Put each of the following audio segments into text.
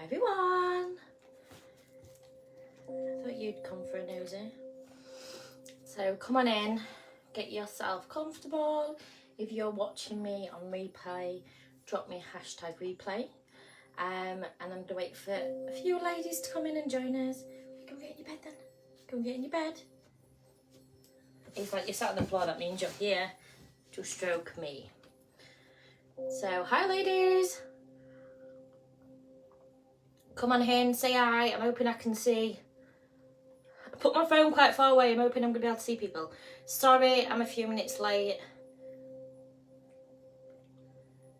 everyone. Thought you'd come for a nosy. So come on in, get yourself comfortable. If you're watching me on replay, drop me a hashtag replay. And I'm going to wait for a few ladies to come in and join us. Go get in your bed then. Go and get in your bed. It's like you're sat on the floor, that means you're here to stroke me. So, hi ladies. Come on in, say hi. I'm hoping I can see. I put my phone quite far away. I'm hoping I'm going to be able to see people. Sorry, I'm a few minutes late.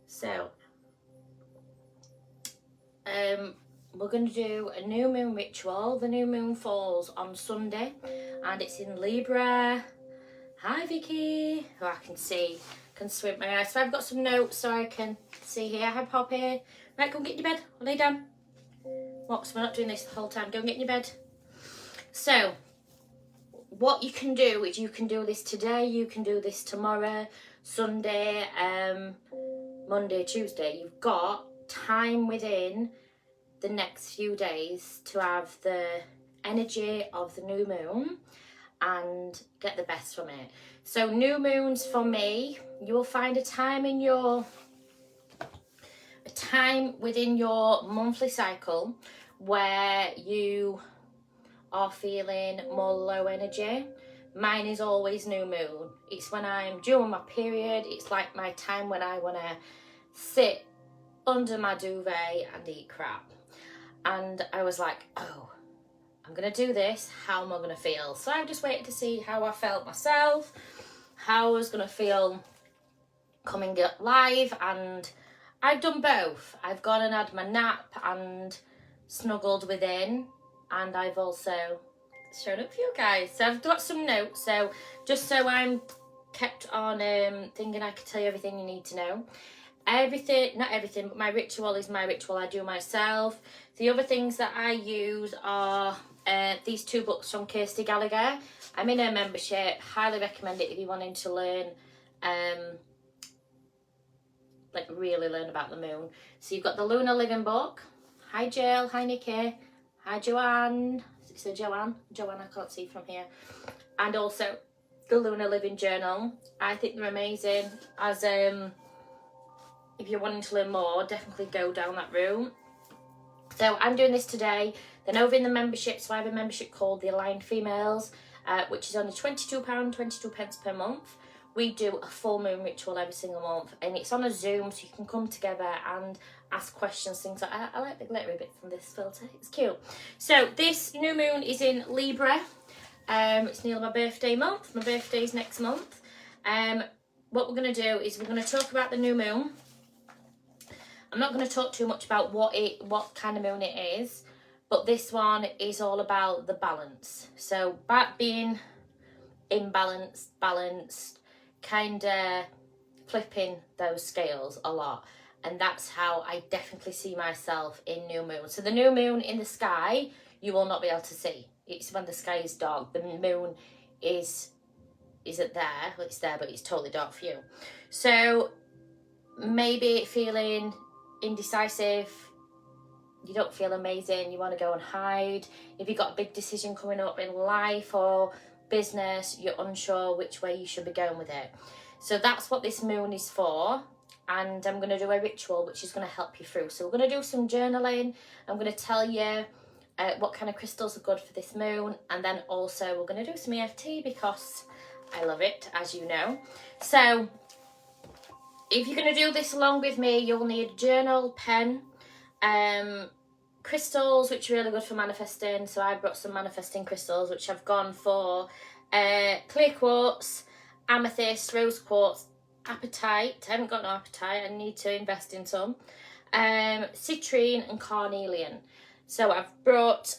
So, we're going to do a new moon ritual. The new moon falls on Sunday and it's in Libra. Hi Vicky, who I can see, can squint my eyes. So I've got some notes so I can see here. Hi Poppy. Right, go and get in your bed. Lay down. What? So we're not doing this the whole time. Go and get in your bed. So, what you can do is you can do this today, you can do this tomorrow, Sunday, Monday, Tuesday. You've got time within the next few days to have the energy of the new moon and get the best from it. So new moons for me, you will find a time within your monthly cycle where you are feeling more low energy. Mine is always new moon. It's when I'm during my period. It's like my time when I want to sit under my duvet and eat crap. And I was like, oh, I'm going to do this. How am I going to feel? So I just waited to see how I felt myself, how I was going to feel coming live. And I've done both. I've gone and had my nap and snuggled within. And I've also shown up for you guys. So I've got some notes. So just so I'm kept on thinking I could tell you everything you need to know. Everything, not everything, but my ritual is my ritual. I do myself. The other things that I use are these two books from Kirsty Gallagher. I'm in her membership. Highly recommend it if you're wanting to learn, like really learn about the moon. So you've got the Lunar Living book. Hi Jill, hi Nikki, hi Joanne. Is it Joanne? Joanne, I can't see from here. And also the Lunar Living Journal. I think they're amazing. As if you're wanting to learn more, definitely go down that route. So I'm doing this today. Then over in the membership, so I have a membership called the Aligned Females, which is only £22, 22 pence per month. We do a full moon ritual every single month, and it's on a Zoom, so you can come together and ask questions, things like that. I like the glittery bits from this filter, it's cute. So this new moon is in Libra. It's nearly my birthday month. My birthday is next month. What we're going to do is we're going to talk about the new moon. I'm not going to talk too much about what kind of moon it is, but this one is all about the balance. So back being imbalanced, balanced, kind of flipping those scales a lot. And that's how I definitely see myself in new moon. So the new moon in the sky, you will not be able to see. It's when the sky is dark. The moon isn't there. Well, it's there, but it's totally dark for you. So maybe feeling indecisive, you don't feel amazing, you want to go and hide. If you've got a big decision coming up in life or business, you're unsure which way you should be going with it. So that's what this moon is for. And I'm going to do a ritual which is going to help you through. So we're going to do some journaling. I'm going to tell you what kind of crystals are good for this moon. And then also we're going to do some EFT because I love it, as you know. So if you're going to do this along with me, you'll need a journal, pen, crystals, which are really good for manifesting. So I brought some manifesting crystals, which I've gone for clear quartz, amethyst, rose quartz, apatite. I haven't got no apatite. I need to invest in some. Citrine and carnelian. So I've brought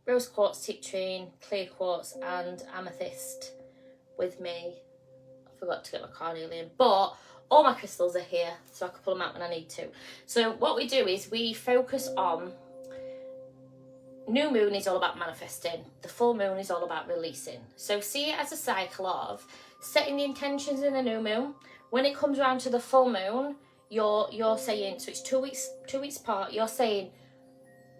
rose quartz, citrine, clear quartz and amethyst with me. Forgot to get my carnelian, but all my crystals are here, so I can pull them out when I need to. So what we do is we focus on, new moon is all about manifesting, the full moon is all about releasing. So see it as a cycle of setting the intentions in the new moon. When it comes around to the full moon, you're saying, so it's 2 weeks apart, you're saying,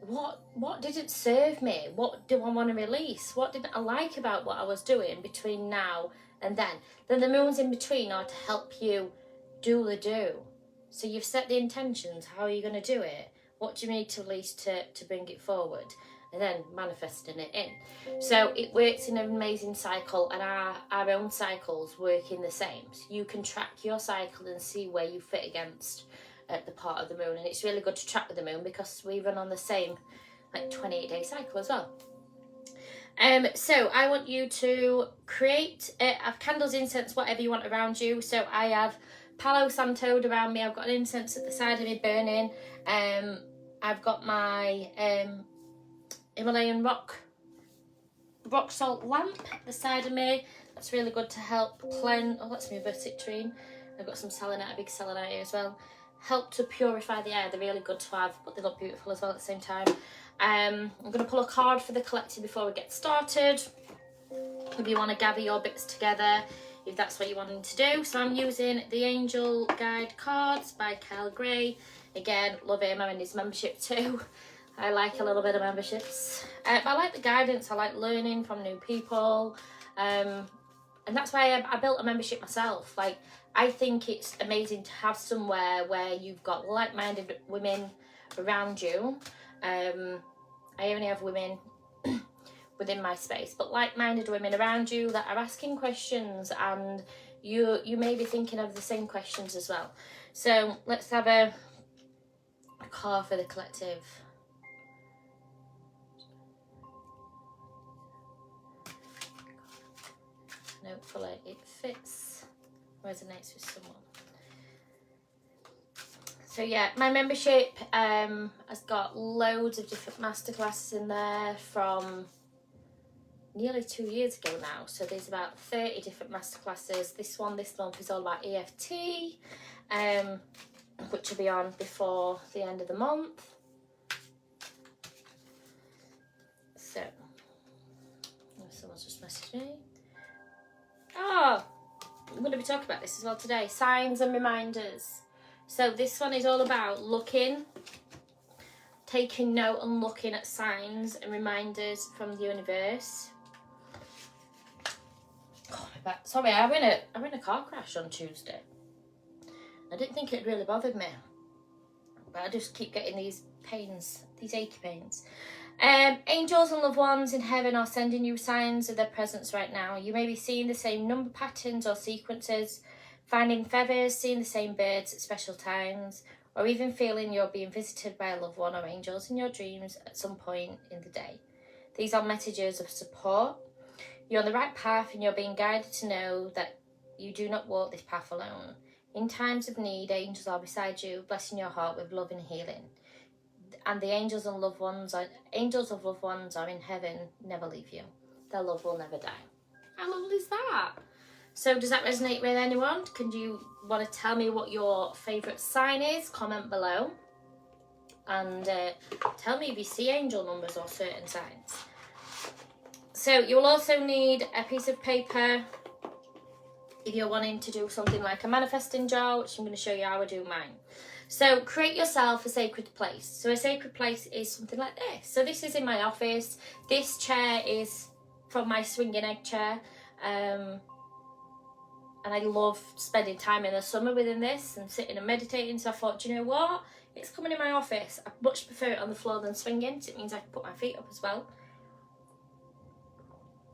what didn't serve me? What do I want to release? What didn't I like about what I was doing between now and then? Then the moons in between are to help you do the do. So you've set the intentions. How are you going to do it? What do you need to release to bring it forward? And then manifesting it in. So it works in an amazing cycle, and our own cycles work in the same. So you can track your cycle and see where you fit against the part of the moon. And it's really good to track with the moon because we run on the same 28-day cycle as well. So I want you to create, have candles, incense, whatever you want around you. So I have Palo Santo'd around me. I've got an incense at the side of me burning. I've got my Himalayan rock salt lamp at the side of me. That's really good to help cleanse. Oh, that's my citrine. I've got some selenite, a big selenite here as well. Help to purify the air. They're really good to have, but they look beautiful as well at the same time. I'm going to pull a card for the collective before we get started. If you want to gather your bits together, if that's what you're wanting to do. So I'm using the Angel Guide cards by Kyle Gray. Again, love him. I'm in his membership too. I like a little bit of memberships. But I like the guidance. I like learning from new people. And that's why I built a membership myself. Like, I think it's amazing to have somewhere where you've got like-minded women around you. I only have women within my space, but like-minded women around you that are asking questions, and you may be thinking of the same questions as well. So let's have a card for the collective. And hopefully it fits, resonates with someone. So yeah, my membership has got loads of different masterclasses in there from nearly 2 years ago now. So there's about 30 different masterclasses. This one this month is all about EFT, which will be on before the end of the month. So, someone's just messaged me. Oh, I'm going to be talking about this as well today. Signs and reminders. So this one is all about looking, taking note and looking at signs and reminders from the universe. Oh, my back. Sorry, I were in a car crash on Tuesday. I didn't think it really bothered me, but I just keep getting these pains, these achy pains. Angels and loved ones in heaven are sending you signs of their presence right now. You may be seeing the same number patterns or sequences, finding feathers, seeing the same birds at special times, or even feeling you're being visited by a loved one or angels in your dreams at some point in the day. These are messages of support. You're on the right path, and you're being guided to know that you do not walk this path alone. In times of need, angels are beside you, blessing your heart with love and healing. And the angels of loved ones are in heaven, never leave you. Their love will never die. How lovely is that? So does that resonate with anyone? Can you want to tell me what your favourite sign is? Comment below. And tell me if you see angel numbers or certain signs. So you'll also need a piece of paper if you're wanting to do something like a manifesting jar, which I'm going to show you how I do mine. So create yourself a sacred place. So a sacred place is something like this. So this is in my office. This chair is from my swinging egg chair. And I love spending time in the summer within this and sitting and meditating. So I thought, do you know what? It's coming in my office. I much prefer it on the floor than swinging. So it means I can put my feet up as well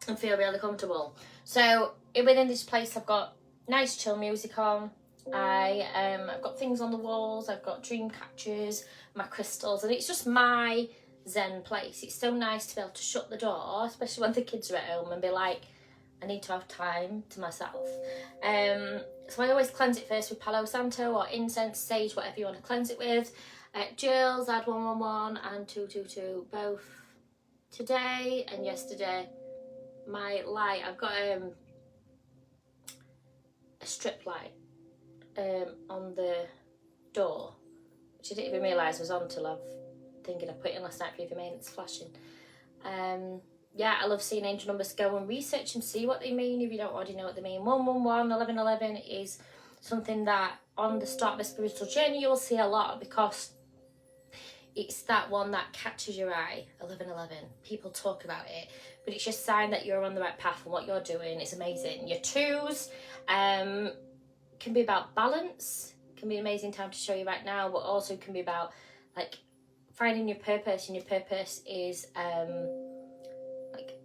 and feel really comfortable. So within this place, I've got nice chill music on. I've got things on the walls. I've got dream catchers, my crystals, and it's just my zen place. It's so nice to be able to shut the door, especially when the kids are at home, and be like, I need to have time to myself. So I always cleanse it first with Palo Santo or incense, sage, whatever you want to cleanse it with. Jewels, add 111 and 222, both today and yesterday. My light, I've got a strip light on the door, which I didn't even realise was on until I put it in last night for you, it's flashing. Yeah, I love seeing angel numbers. Go and research and see what they mean if you don't already know what they mean. 111, 1111 is something that on the start of a spiritual journey, you'll see a lot, because it's that one that catches your eye. 1111. People talk about it, but it's just a sign that you're on the right path and what you're doing is amazing. Your 2s can be about balance, can be an amazing time to show you right now, but also can be about like finding your purpose, and your purpose is like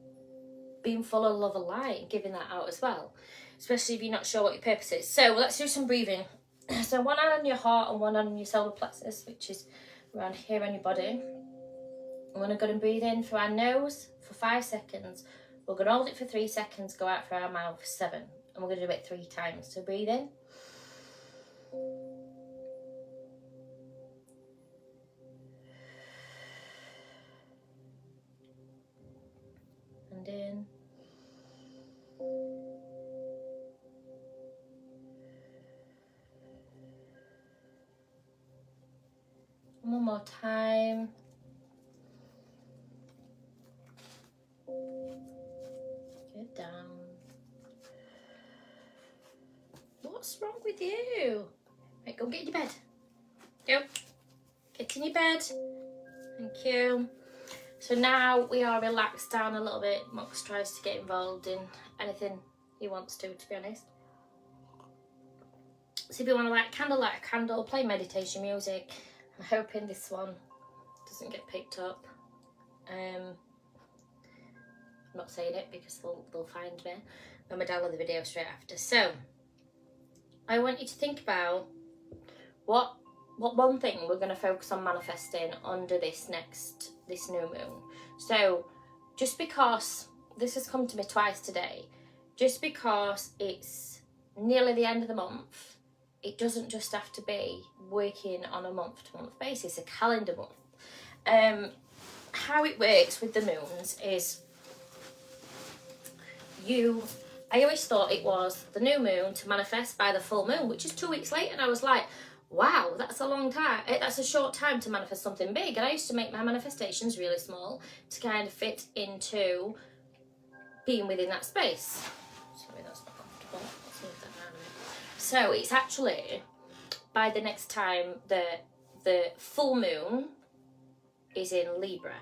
being full of love and light and giving that out as well, especially if you're not sure what your purpose is. So let's do some breathing. So one hand on your heart and one hand on your solar plexus, which is around here on your body. I'm going to go and breathe in through our nose for 5 seconds. We're going to hold it for 3 seconds, go out through our mouth for 7. And we're going to do it 3 times. So breathe in. And in. One more time. Good, down. What's wrong with you? Right, go get in your bed. Go. Get in your bed. Thank you. So now we are relaxed down a little bit. Mox tries to get involved in anything he wants to be honest. So if you want to light a candle, play meditation music. I'm hoping this one doesn't get picked up. I'm not saying it because they'll find me when I download the video straight after. So I want you to think about what one thing we're going to focus on manifesting under this new moon. So just because this has come to me twice today, just because it's nearly the end of the month, it doesn't just have to be working on a month-to-month basis, a calendar month. How it works with the moons is I always thought it was the new moon to manifest by the full moon, which is 2 weeks later, and I was like, wow, that's a long time. That's a short time to manifest something big. And I used to make my manifestations really small to kind of fit into being within that space. Sorry, that's not comfortable. Let's move that around a bit. So it's actually by the next time the full moon is in Libra.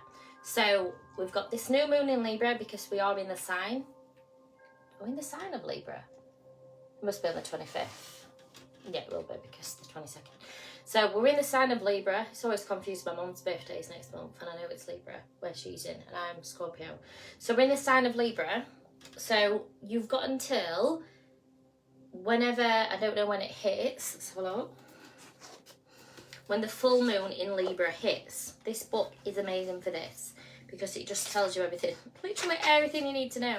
So we've got this new moon in Libra because we are in the sign. We're in the sign of Libra. It must be on the 25th. Yeah, it will be because the 22nd. So we're in the sign of Libra. It's always confused. My mum's birthday is next month and I know it's Libra where she's in and I'm Scorpio. So we're in the sign of Libra. So you've got until whenever, I don't know when it hits. Let's have a look. When the full moon in Libra hits. This book is amazing for this because it just tells you everything. Literally everything you need to know.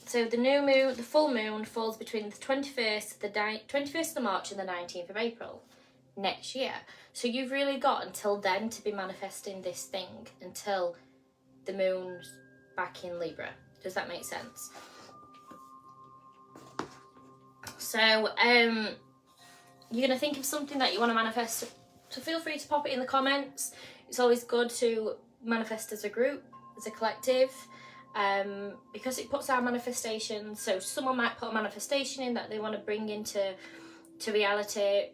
So the new moon, the full moon falls between the 21st of March and the 19th of April next year. So you've really got until then to be manifesting this thing until the moon's back in Libra. Does that make sense? So you're going to think of something that you want to manifest. So feel free to pop it in the comments. It's always good to manifest as a group, as a collective. Because it puts our manifestation, so someone might put a manifestation in that they want to bring into reality,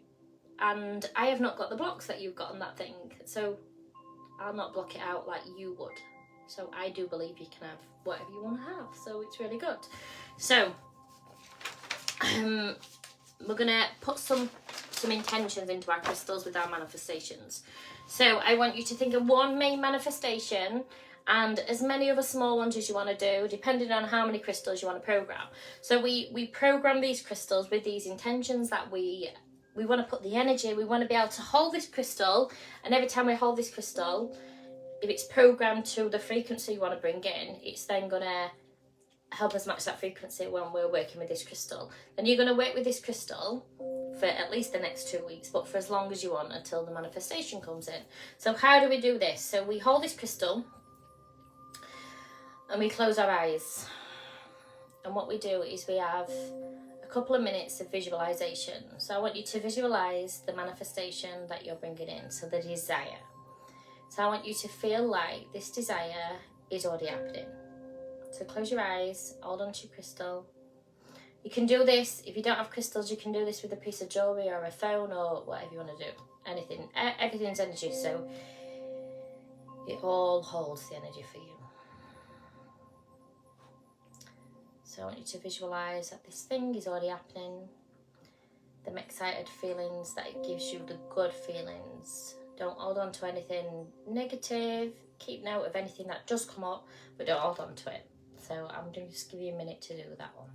and I have not got the blocks that you've got on that thing, so I'll not block it out like you would. So I do believe you can have whatever you want to have, so it's really good. So we're gonna put some intentions into our crystals with our manifestations. So I want you to think of one main manifestation and as many other small ones as you want to do, depending on how many crystals you want to program. So we program these crystals with these intentions that we want to put the energy, we want to be able to hold this crystal, and every time we hold this crystal, if it's programmed to the frequency you want to bring in, it's then going to help us match that frequency when we're working with this crystal. Then you're going to work with this crystal for at least the next 2 weeks, but for as long as you want until the manifestation comes in. So how do we do this? So we hold this crystal, and we close our eyes, and what we do is we have a couple of minutes of visualization. So I want you to visualize the manifestation that you're bringing in, so the desire. So I want you to feel like this desire is already happening. So close your eyes, hold on to your crystal, You can do this, if you don't have crystals, you can do this with a piece of jewellery or a phone or whatever you want to do. Anything, everything's energy, so it all holds the energy for you. So I want you to visualise that this thing is already happening. Them excited feelings, that it gives you the good feelings. Don't hold on to anything negative. Keep note of anything that does come up, but don't hold on to it. So I'm going to just give you a minute to do that one.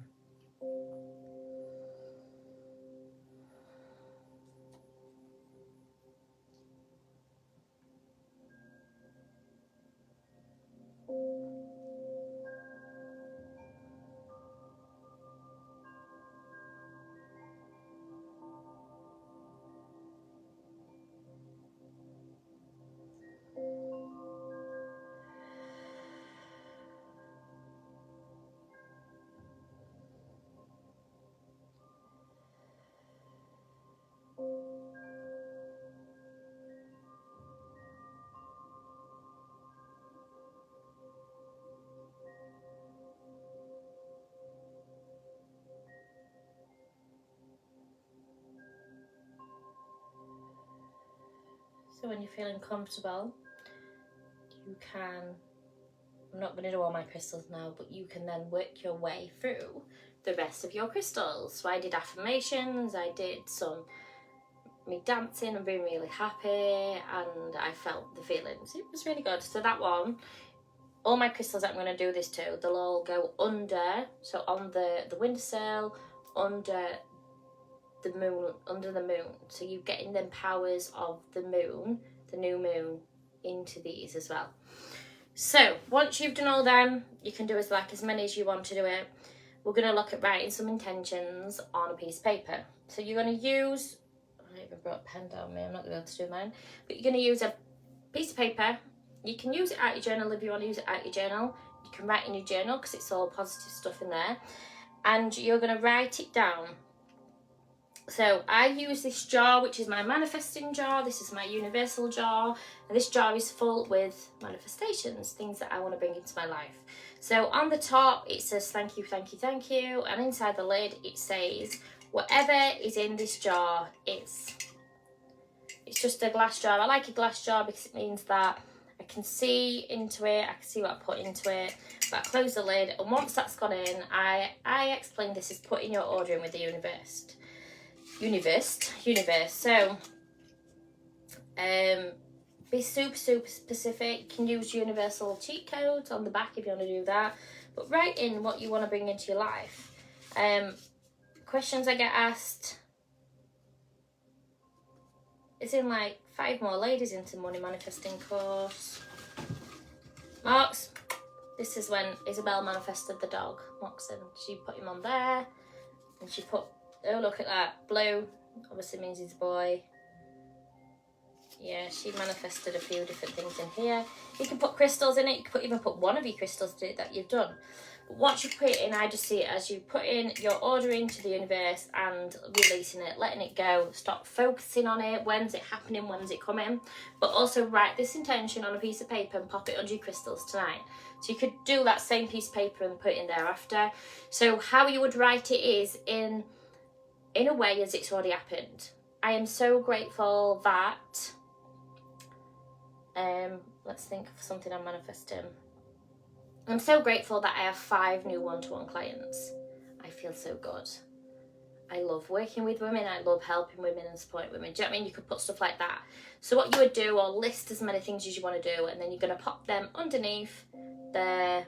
So when you're feeling comfortable, you can, I'm not going to do all my crystals now, but you can then work your way through the rest of your crystals. So I did affirmations, I did me dancing and being really happy, and I felt the feelings. It was really good. So that one, all my crystals that I'm going to do this to, they'll all go under, so on the windowsill, under the moon, so you're getting them powers of the moon, the new moon, into these as well. So once you've done all them, you can do as many as you want to do it. We're going to look at writing some intentions on a piece of paper. So you're going to use, I even brought a pen down me, I'm not going to be able to do mine, but you're going to use a piece of paper. You can use it out your journal if you want to use it out your journal. You can write in your journal because it's all positive stuff in there, and you're going to write it down. So I use this jar, which is my manifesting jar. This is my universal jar, and this jar is full with manifestations, things that I want to bring into my life. So on the top it says thank you, thank you, thank you, and inside the lid it says whatever is in this jar, it's just a glass jar. I like a glass jar because it means that I can see into it, I can see what I put into it. But I close the lid, and once that's gone in, I explain this as putting your order in with the universe. So be super specific. You can use universal cheat codes on the back if you want to do that, but write in what you want to bring into your life. Questions I get asked is in 5 more ladies into money manifesting course. Marks, this is when Isabel manifested the dog Moxon. She put him on there, and she put, oh look at that, blue obviously means he's a boy. Yeah, she manifested a few different things in here. You can put crystals in it. You can even put one of your crystals that you've done. But once you put it in, I just see it as you put in your order into the universe and releasing it, letting it go. Stop focusing on it. When's it happening? When's it coming? But also write this intention on a piece of paper and pop it under your crystals tonight. So you could do that same piece of paper and put it in there after. So how you would write it is in a way as it's already happened. I am so grateful that, let's think of something I'm manifesting. I'm so grateful that I have 5 new one-to-one clients. I feel so good. I love working with women. I love helping women and supporting women. Do you know what I mean? You could put stuff like that. So what you would do, or list as many things as you want to do, and then you're going to pop them underneath the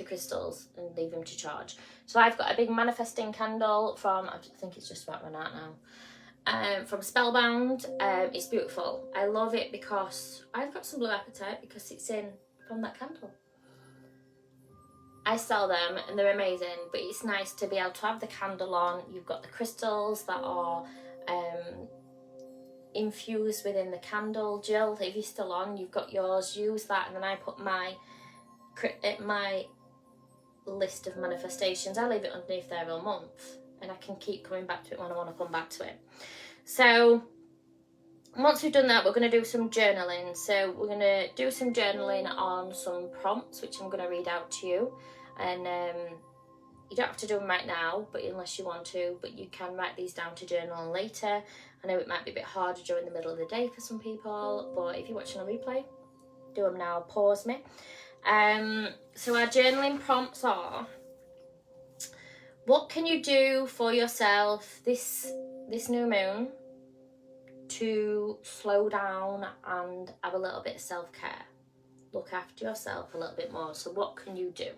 crystals and leave them to charge. So I've got a big manifesting candle from, I think it's just about run out now, from Spellbound. It's beautiful. I love it because I've got some blue apatite because it's in from that candle. I sell them and they're amazing, but it's nice to be able to have the candle on. You've got the crystals that are infused within the candle. Jill, if you're still on, you've got yours, use that. And then I put my list of manifestations, I leave it underneath there all month, and I can keep coming back to it when I want to come back to it. So once we've done that, we're going to do some journaling. So we're going to do some journaling on some prompts, which I'm going to read out to you, and You don't have to do them right now, but unless you want to, but you can write these down to journal on later. I know it might be a bit harder during the middle of the day for some people, but if you're watching a replay, do them now, pause me. So our journaling prompts are, what can you do for yourself this new moon to slow down and have a little bit of self-care? Look after yourself a little bit more. So what can you do?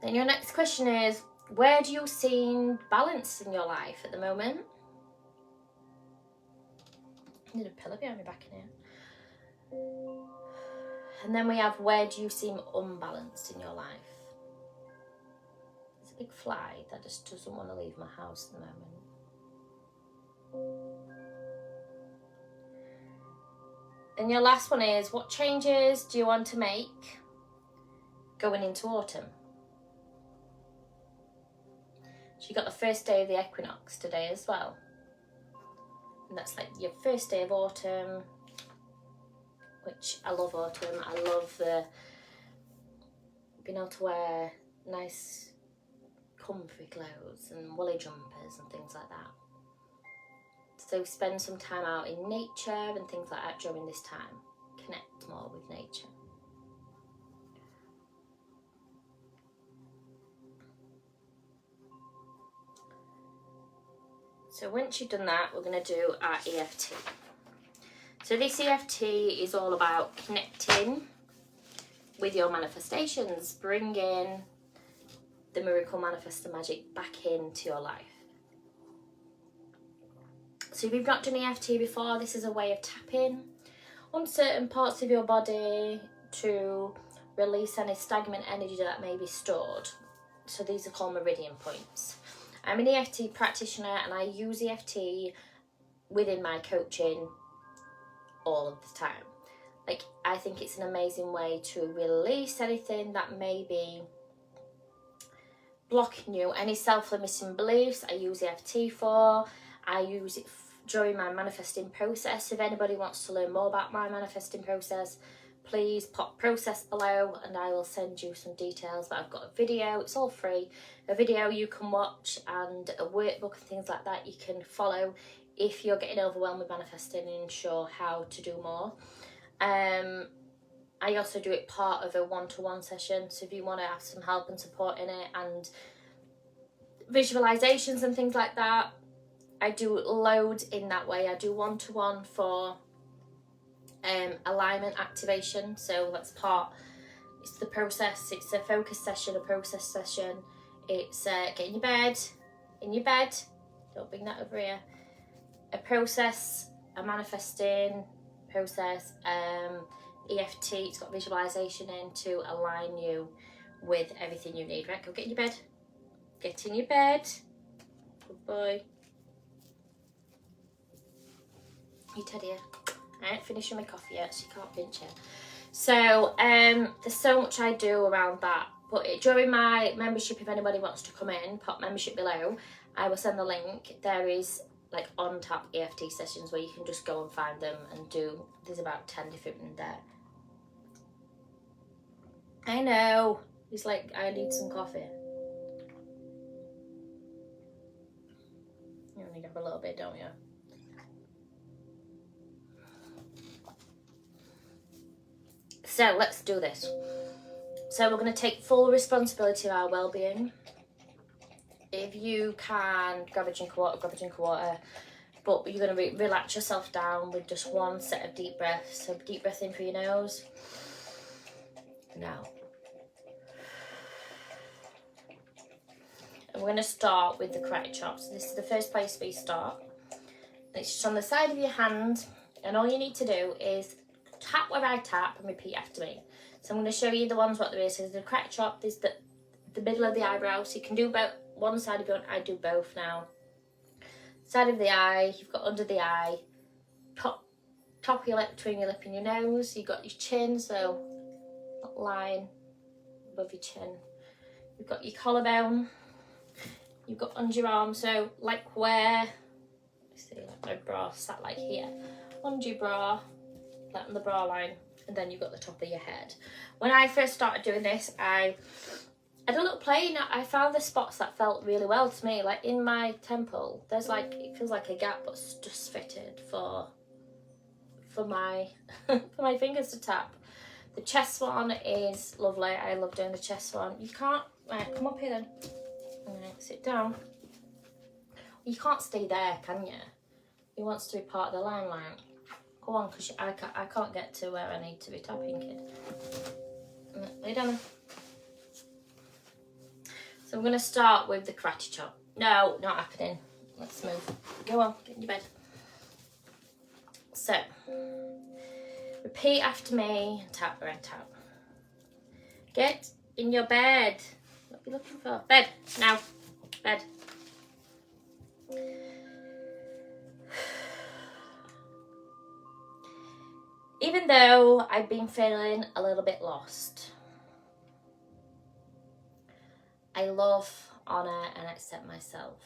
Then your next question is, where do you see balance in your life at the moment? I need a pillow behind me back in here. And then we have, where do you seem unbalanced in your life? There's a big fly that just doesn't want to leave my house at the moment. And your last one is, what changes do you want to make going into autumn? So you got the first day of the equinox today as well. And that's like your first day of autumn, which I love autumn. I love the being able to wear nice comfy clothes and woolly jumpers and things like that. So spend some time out in nature and things like that during this time. Connect more with nature. So once you've done that, we're going to do our EFT. So this EFT is all about connecting with your manifestations, bringing the miracle manifestor magic back into your life. So if you've not done EFT before, this is a way of tapping on certain parts of your body to release any stagnant energy that may be stored. So these are called meridian points. I'm an EFT practitioner and I use EFT within my coaching all of the time. Like, I think it's an amazing way to release anything that may be blocking you. Any self-limiting beliefs I use EFT for. I use it during my manifesting process. If anybody wants to learn more about my manifesting process, please pop process below and I will send you some details. But I've got a video, it's all free, a video you can watch and a workbook and things like that you can follow if you're getting overwhelmed with manifesting and unsure how to do more. I also do it part of a one-to-one session, so if you want to have some help and support in it and visualizations and things like that, I do loads in that way. I do one-to-one for alignment activation, so that's part, it's the process, it's a focus session, a process session, it's get in your bed, don't bring that over here, a process, a manifesting process, EFT, it's got visualization in to align you with everything you need. Right, go get in your bed, get in your bed, good boy. You teddy. I ain't finished my coffee yet, so you can't pinch it. So there's so much I do around that, but during my membership, if anybody wants to come in, pop membership below, I will send the link. There is like on tap EFT sessions where you can just go and find them and do, there's about 10 different in there. I know, he's like, I need some coffee. You only have a little bit, don't you? So let's do this. So we're going to take full responsibility of our well-being. If you can, grab a drink of water, but you're going to relax yourself down with just one set of deep breaths. So deep breath in through your nose. Now. And we're going to start with the karate chop. So this is the first place we start. It's just on the side of your hand, and all you need to do is tap where I tap and repeat after me. So I'm going to show you the ones what there is. So there's the crack chop, there's the middle of the eyebrow. So you can do both, one side if you want. I do both now. Side of the eye, you've got under the eye, top of your lip, between your lip and your nose. You've got your chin, so that line above your chin. You've got your collarbone. You've got under your arm, so like where, see, like my bra sat like here. Under your bra, like on the bra line, and then you've got the top of your head. When I first started doing this, I had a little play. I found the spots that felt really well to me, like in my temple. There's like, it feels like a gap, but it's just fitted for my for my fingers to tap. The chest one is lovely. I love doing the chest one. You can't, right, come up here then. Right, sit down. You can't stay there, can you? He wants to be part of the limelight. Go on, because I can't get to where I need to be tapping, kid. Lay down then. So I'm going to start with the karate chop. No, not happening. Let's move. Go on, get in your bed. So, repeat after me. Tap, red tap. Get in your bed. What are you looking for? Bed. Now. Bed. Even though I've been feeling a little bit lost, I love, honour and accept myself.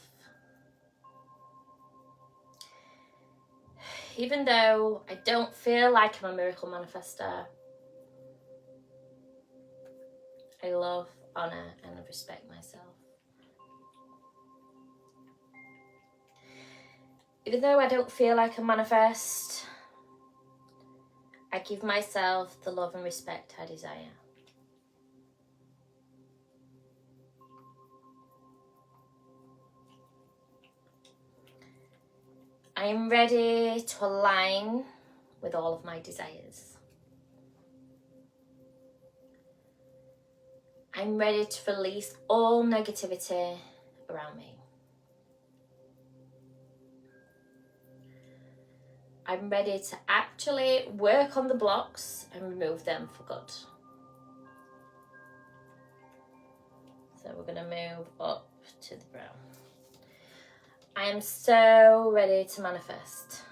Even though I don't feel like I'm a miracle manifester, I love, honour and respect myself. Even though I don't feel like I manifest, I give myself the love and respect I desire. I am ready to align with all of my desires. I'm ready to release all negativity around me. I'm ready to actually work on the blocks and remove them for good. So we're going to move up to the brown. I am so ready to manifest.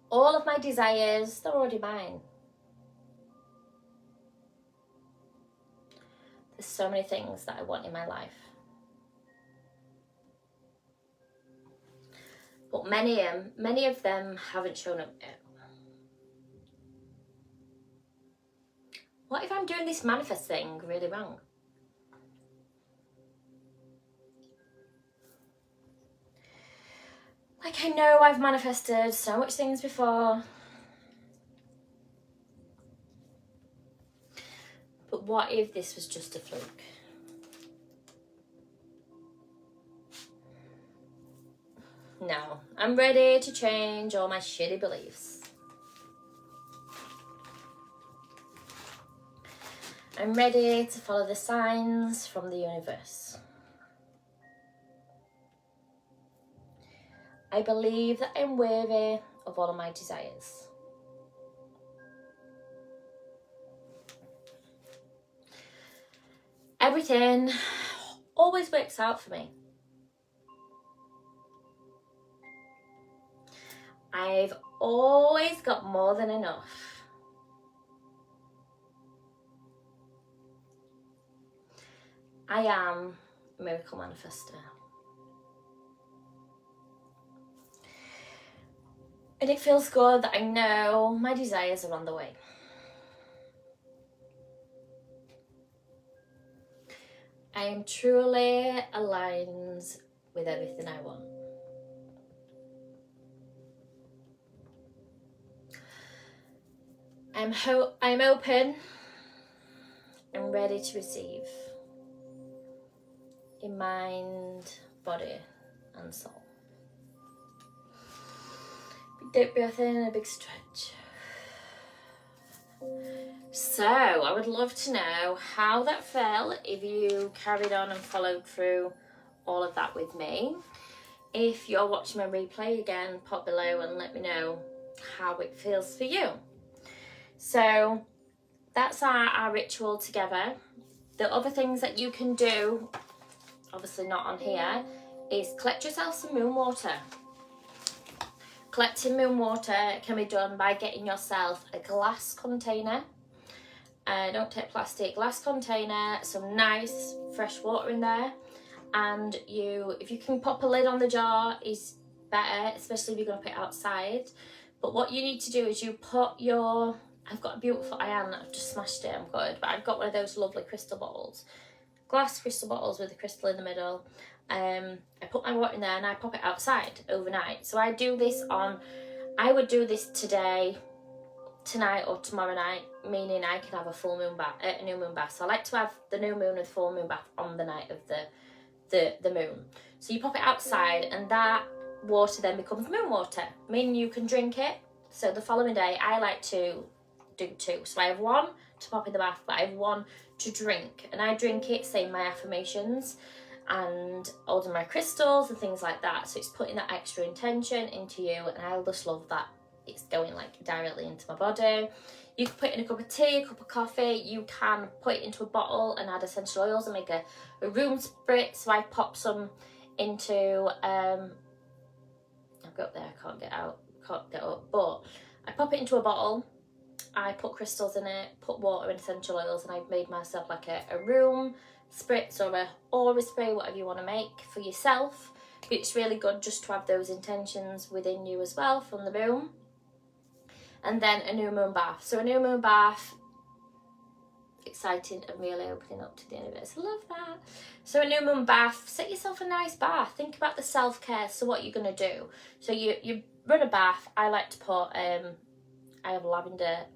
All of my desires, they're already mine. There's so many things that I want in my life. But many of them haven't shown up yet. What if I'm doing this manifest thing really wrong? Like, I know I've manifested so much things before. But what if this was just a fluke? No, I'm ready to change all my shitty beliefs. I'm ready to follow the signs from the universe. I believe that I'm worthy of all of my desires. Everything always works out for me. I've always got more than enough. I am a miracle manifester. And it feels good that I know my desires are on the way. I am truly aligned with everything I want. I'm open and ready to receive in mind, body and soul. Big deep breath in and a big stretch. So I would love to know how that felt if you carried on and followed through all of that with me. If you're watching my replay again, pop below and let me know how it feels for you. So that's our ritual together. The other things that you can do, obviously not on here, is collect yourself some moon water. Collecting moon water can be done by getting yourself a glass container. Don't take plastic, glass container, some nice fresh water in there. And if you can pop a lid on the jar is better, especially if you're going to put it outside. But what you need to do is you put your, I've got a beautiful iron that I've just smashed it, I'm good, but I've got one of those lovely crystal bottles, glass crystal bottles with a crystal in the middle. I put my water in there and I pop it outside overnight. So I do this on, I would do this today, tonight or tomorrow night, meaning I can have a full moon bath, a new moon bath. So I like to have the new moon and full moon bath on the night of the moon. So you pop it outside and that water then becomes moon water, meaning you can drink it. So the following day I like to do two. So I have one to pop in the bath, but I have one to drink, and I drink it saying my affirmations and holding my crystals and things like that. So it's putting that extra intention into you, and I just love that it's going like directly into my body. You can put it in a cup of tea, a cup of coffee. You can put it into a bottle and add essential oils and make a room spritz. So I pop some into I've got there, I can't get up, but I pop it into a bottle, I put crystals in it, put water and essential oils, and I've made myself like a room spritz or a aura spray, whatever you want to make for yourself. But it's really good just to have those intentions within you as well from the moon. And then a new moon bath. So a new moon bath, exciting and really opening up to the universe. I love that. So a new moon bath, set yourself a nice bath. Think about the self-care. So what you're going to do. So you run a bath. I like to put, I have lavender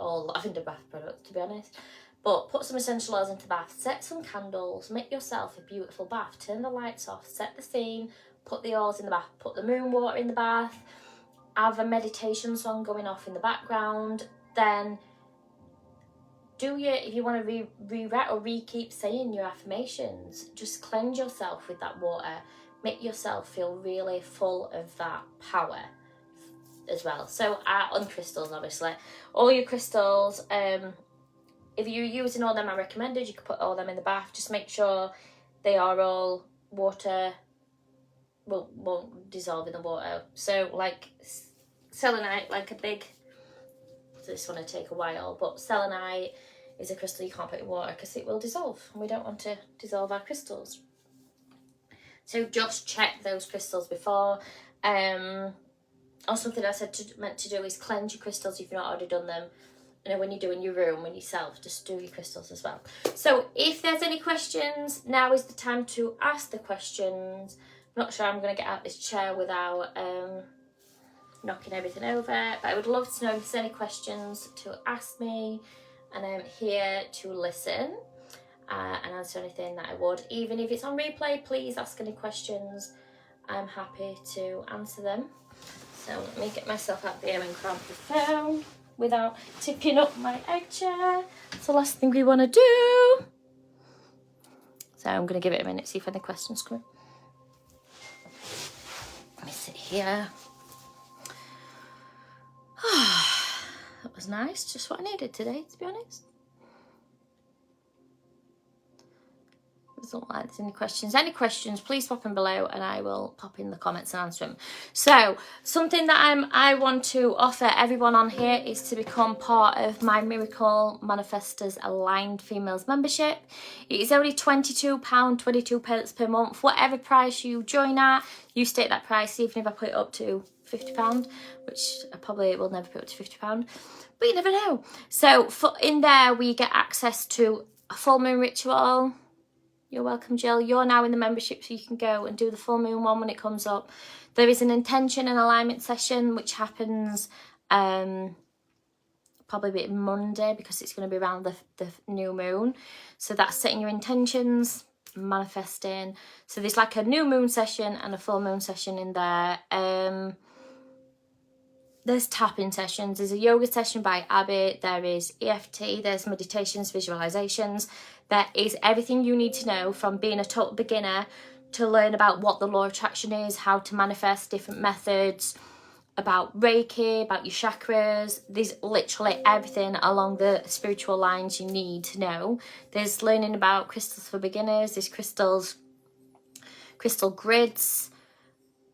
bath products, to be honest. But put some essential oils into the bath. Set some candles. Make yourself a beautiful bath. Turn the lights off. Set the scene. Put the oils in the bath. Put the moon water in the bath. Have a meditation song going off in the background. Then if you want to rewrite or keep saying your affirmations, just cleanse yourself with that water. Make yourself feel really full of that power as well. So on crystals, obviously, all your crystals, if you're using all them I recommended, you could put all them in the bath. Just make sure they are all water, won't dissolve in the water. So like selenite, like a big, this one will take a while, but selenite is a crystal you can't put in water because it will dissolve, and we don't want to dissolve our crystals. So just check those crystals before. Or something I meant to do is cleanse your crystals if you've not already done them. And when you're doing your room and yourself, just do your crystals as well. So if there's any questions, now is the time to ask the questions. I'm not sure I'm going to get out this chair without knocking everything over, but I would love to know if there's any questions to ask me, and I'm here to listen and answer anything that I would. Even if it's on replay, please ask any questions. I'm happy to answer them. So let me get myself out there and grab the phone without tipping up my egg chair. It's the last thing we want to do. So I'm going to give it a minute, see if any questions come in. Let me sit here. That was nice, just what I needed today, to be honest. Doesn't like there's any questions. Any questions, please pop them below and I will pop in the comments and answer them. So something that I want to offer everyone on here is to become part of my Miracle Manifestors Aligned Females membership. It is only £22, 22 pence per month. Whatever price you join at, you state that price, even if I put it up to £50, which I probably will never put up to £50, but you never know. So in there we get access to a full moon ritual. You're welcome, Jill. You're now in the membership, so you can go and do the full moon one when it comes up. There is an intention and alignment session which happens probably Monday, because it's going to be around the new moon. So that's setting your intentions, manifesting. So there's like a new moon session and a full moon session in there. There's tapping sessions. There's a yoga session by Abby. There is EFT. There's meditations, visualizations. There is everything you need to know, from being a total beginner to learn about what the law of attraction is, how to manifest, different methods, about Reiki, about your chakras. There's literally everything along the spiritual lines you need to know. There's learning about crystals for beginners. There's crystal grids.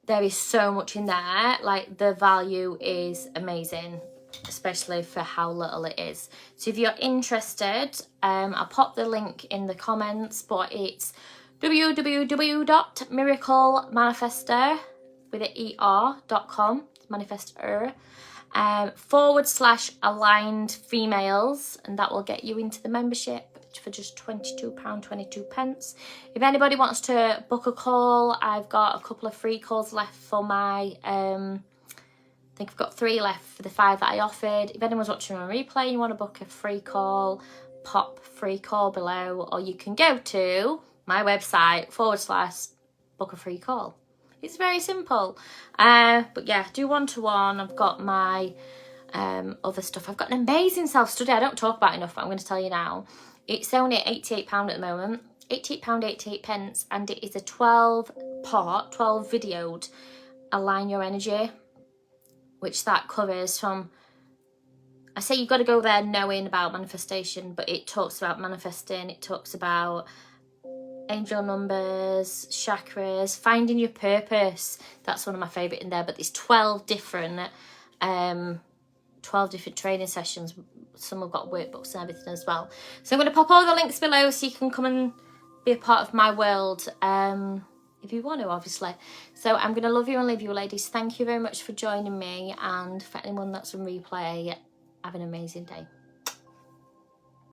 There is so much in there. Like, the value is amazing, especially for how little it is. So if you're interested, I'll pop the link in the comments, but it's www.miraclemanifestor with an ER.com, manifestor. /aligned females, and that will get you into the membership for just £22.22. If anybody wants to book a call, I've got a couple of free calls left for my I think I've got 3 left for the 5 that I offered. If anyone's watching on replay and you want to book a free call, pop free call below, or you can go to my website / book a free call. It's very simple. But yeah, do one-to-one. I've got my other stuff. I've got an amazing self-study I don't talk about enough, but I'm going to tell you now. It's only £88 at the moment. £88.88, and it is a 12-part, 12 videoed Align Your Energy, which that covers from, I say you've got to go there knowing about manifestation, but it talks about manifesting, it talks about angel numbers, chakras, finding your purpose. That's one of my favourite in there, but there's 12 different training sessions. Some have got workbooks and everything as well. So I'm going to pop all the links below so you can come and be a part of my world. If you want to, obviously. So I'm going to love you and leave you, ladies. Thank you very much for joining me, and for anyone that's on replay, have an amazing day.